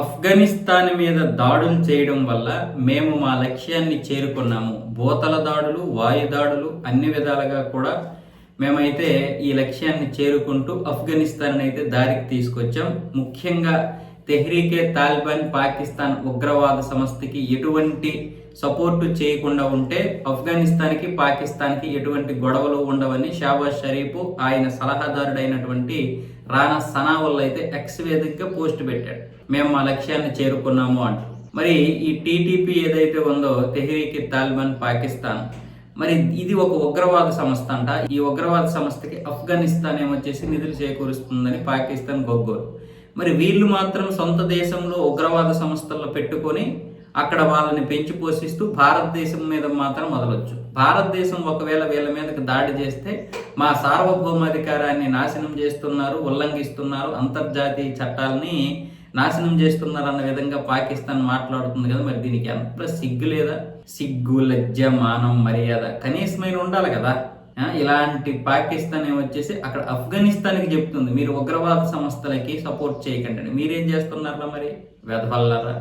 ఆఫ్ఘనిస్తాన్ మీద దాడులు చేయడం వల్ల మేము మా లక్ష్యాన్ని చేరుకున్నాము. భూతల దాడులు, వాయు దాడులు అన్ని విధాలుగా కూడా మేమైతే ఈ లక్ష్యాన్ని చేరుకుంటూ ఆఫ్ఘనిస్తాన్ అయితే దారికి తీసుకొచ్చాం. ముఖ్యంగా తెహ్రీకే తాలిబాన్ పాకిస్తాన్ ఉగ్రవాద సంస్థకి ఎటువంటి సపోర్టు చేయకుండా ఉంటే ఆఫ్ఘనిస్తాన్కి పాకిస్తాన్కి ఎటువంటి గొడవలు ఉండవని షాబాజ్ షరీఫ్ ఆయన సలహాదారుడైనటువంటి రానా సనావుల్ అయితే ఎక్స్ వేదికగా పోస్ట్ పెట్టాడు. మేము మా లక్ష్యాన్ని చేరుకున్నాము అంటూ. మరి ఈ టీటీపీ ఏదైతే ఉందో తెహ్రీకే తాలిబాన్ పాకిస్తాన్, మరి ఇది ఒక ఉగ్రవాద సంస్థ అంట. ఈ ఉగ్రవాద సంస్థకి ఆఫ్ఘనిస్తాన్ ఏమొచ్చేసి నిధులు చేకూరుస్తుందని పాకిస్తాన్ గొగ్గోరు. మరి వీళ్ళు మాత్రం సొంత దేశంలో ఉగ్రవాద సంస్థల్లో పెట్టుకొని అక్కడ వాళ్ళని పెంచి పోషిస్తూ భారతదేశం మీద మాత్రం వదలొచ్చు. భారతదేశం ఒకవేళ వీళ్ళ మీదకి దాడి చేస్తే మా సార్వభౌమాధికారాన్ని నాశనం చేస్తున్నారు, ఉల్లంఘిస్తున్నారు, అంతర్జాతీయ చట్టాలని నాశనం చేస్తున్నారు అన్న విధంగా పాకిస్తాన్ మాట్లాడుతుంది కదా. మరి దీనికి ఎంత సిగ్గు లేదా? సిగ్గు, లజ్జ, మానం, మర్యాద కనీసమైన ఉండాలి కదా. ఇలాంటి పాకిస్తాన్ ఏమొచ్చేసి అక్కడ ఆఫ్ఘనిస్తాన్కి చెప్తుంది మీరు ఉగ్రవాద సంస్థలకి సపోర్ట్ చేయకండి. మీరేం చేస్తున్నారా మరి? వెధవల్లారా?